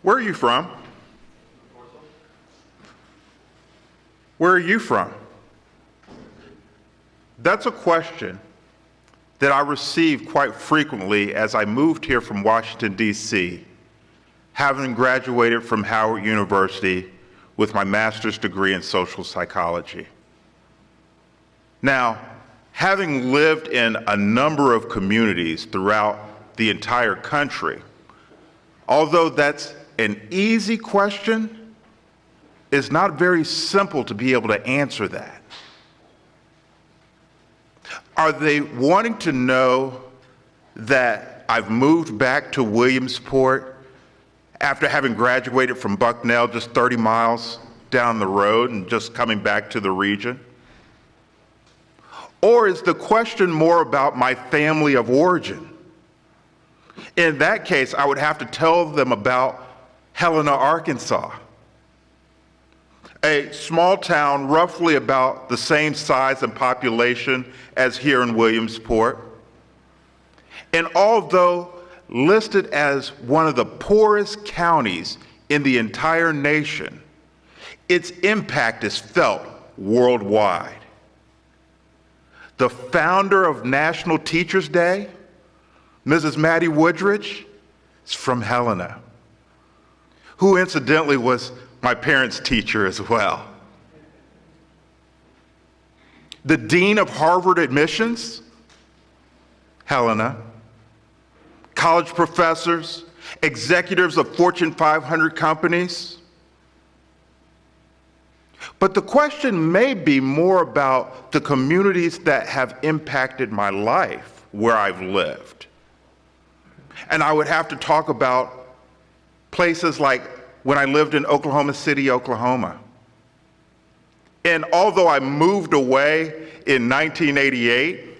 Where are you from? Where are you from? That's a question that I received quite frequently as I moved here from Washington, D.C., having graduated from Howard University with my master's degree in social psychology. Now, having lived in a number of communities throughout the entire country, although that's an easy question, it's not very simple to be able to answer that. Are they wanting to know that I've moved back to Williamsport after having graduated from Bucknell just 30 miles down the road and just coming back to the region? Or is the question more about my family of origin? In that case, I would have to tell them about Helena, Arkansas, a small town roughly about the same size and population as here in Williamsport. And although listed as one of the poorest counties in the entire nation, its impact is felt worldwide. The founder of National Teachers Day, Mrs. Maddie Woodridge, is from Helena, who incidentally was my parents' teacher as well. The Dean of Harvard Admissions, Helena. College professors, executives of Fortune 500 companies. But the question may be more about the communities that have impacted my life where I've lived. And I would have to talk about places like when I lived in Oklahoma City, Oklahoma. And although I moved away in 1988,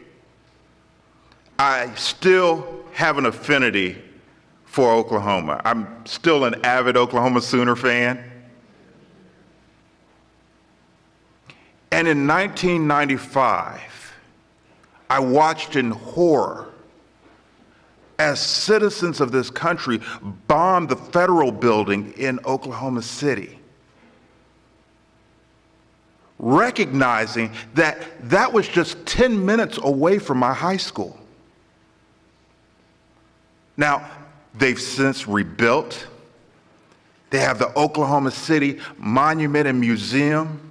I still have an affinity for Oklahoma. I'm still an avid Oklahoma Sooner fan. And in 1995, I watched in horror as citizens of this country bombed the federal building in Oklahoma City, recognizing that that was just 10 minutes away from my high school. Now, they've since rebuilt. They have the Oklahoma City Monument and Museum,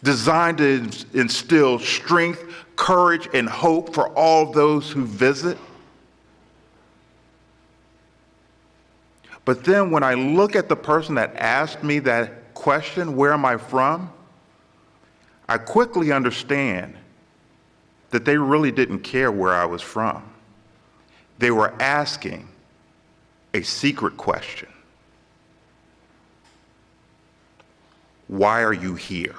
designed to instill strength, courage, and hope for all those who visit. But then when I look at the person that asked me that question, where am I from? I quickly understand that they really didn't care where I was from. They were asking a secret question. Why are you here?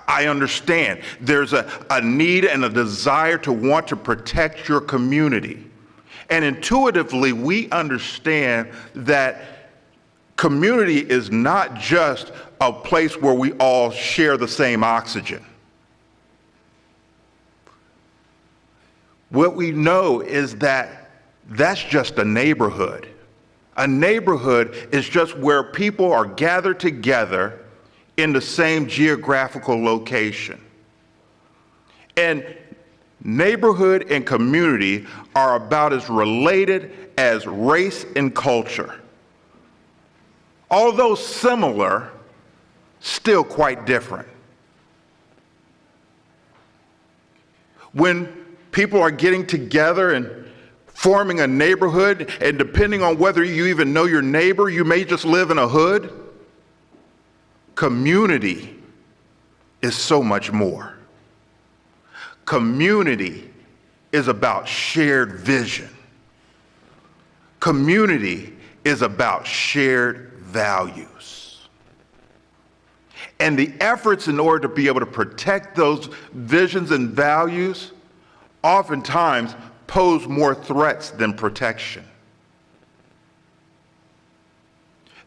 I understand there's a need and a desire to want to protect your community. And intuitively, we understand that community is not just a place where we all share the same oxygen. What we know is that that's just a neighborhood. A neighborhood is just where people are gathered together in the same geographical location. And neighborhood and community are about as related as race and culture. Although similar, still quite different. When people are getting together and forming a neighborhood, and depending on whether you even know your neighbor, you may just live in a hood. Community is so much more. Community is about shared vision. Community is about shared values. And the efforts in order to be able to protect those visions and values oftentimes pose more threats than protection.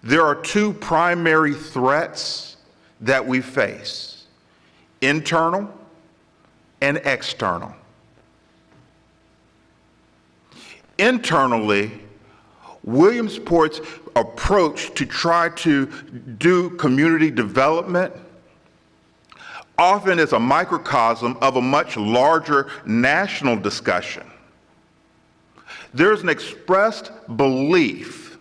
There are two primary threats that we face: internal and external. Internally, Williamsport's approach to try to do community development often is a microcosm of a much larger national discussion. There's an expressed belief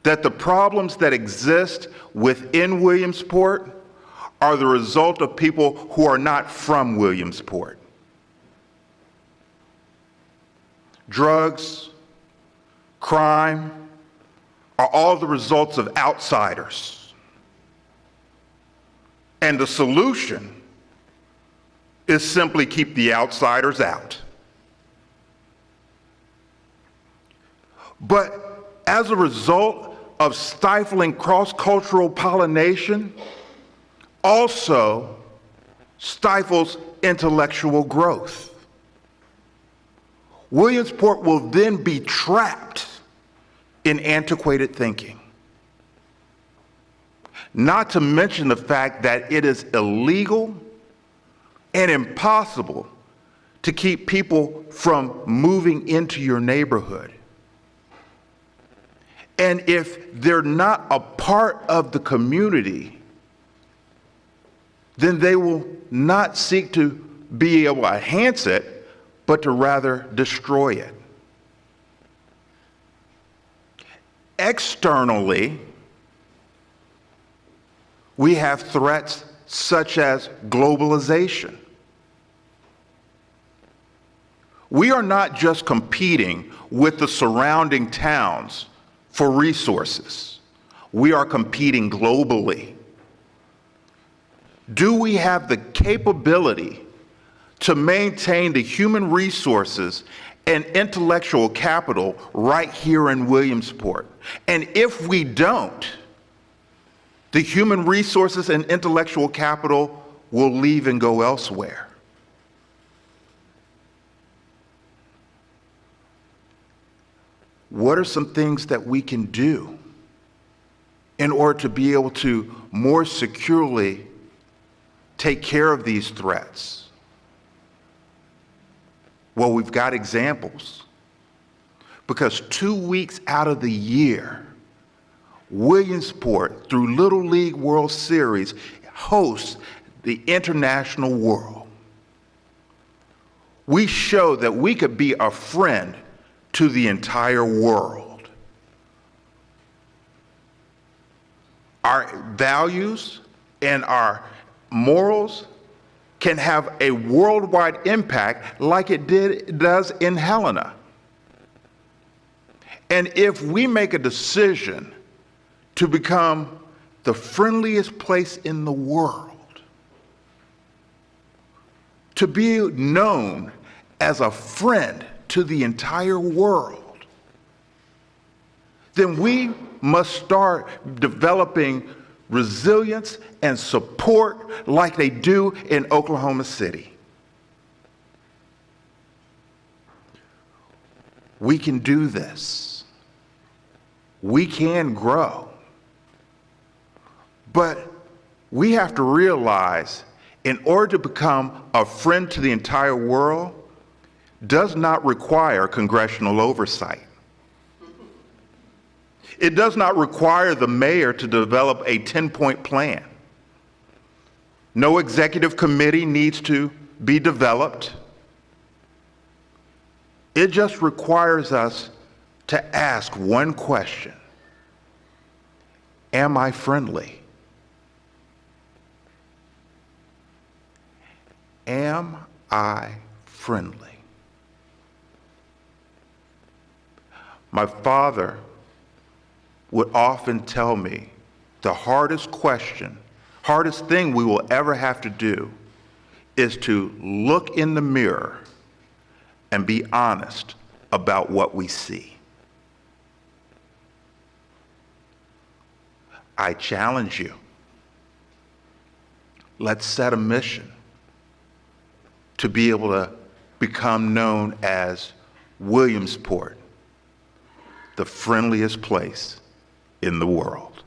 that the problems that exist within Williamsport are the result of people who are not from Williamsport. Drugs, crime are all the results of outsiders. And the solution is simply keep the outsiders out. But as a result of stifling cross-cultural pollination, also stifles intellectual growth. Williamsport will then be trapped in antiquated thinking. Not to mention the fact that it is illegal and impossible to keep people from moving into your neighborhood. And if they're not a part of the community, then they will not seek to be able to enhance it, but to rather destroy it. Externally, we have threats such as globalization. We are not just competing with the surrounding towns for resources. We are competing globally. Do we have the capability to maintain the human resources and intellectual capital right here in Williamsport? And if we don't, the human resources and intellectual capital will leave and go elsewhere. What are some things that we can do in order to be able to more securely take care of these threats? Well, we've got examples. Because 2 weeks out of the year, Williamsport, through Little League World Series, hosts the international world. We show that we could be a friend to the entire world. Our values and our morals can have a worldwide impact like it does in Helena. And if we make a decision to become the friendliest place in the world, to be known as a friend to the entire world, then we must start developing resilience and support like they do in Oklahoma City. We can do this. We can grow. But we have to realize, in order to become a friend to the entire world, does not require congressional oversight. It does not require the mayor to develop a 10-point plan. No executive committee needs to be developed. It just requires us to ask one question: am I friendly? Am I friendly? My father would often tell me the hardest thing we will ever have to do is to look in the mirror and be honest about what we see. I challenge you. Let's set a mission to be able to become known as Williamsport, the friendliest place in the world.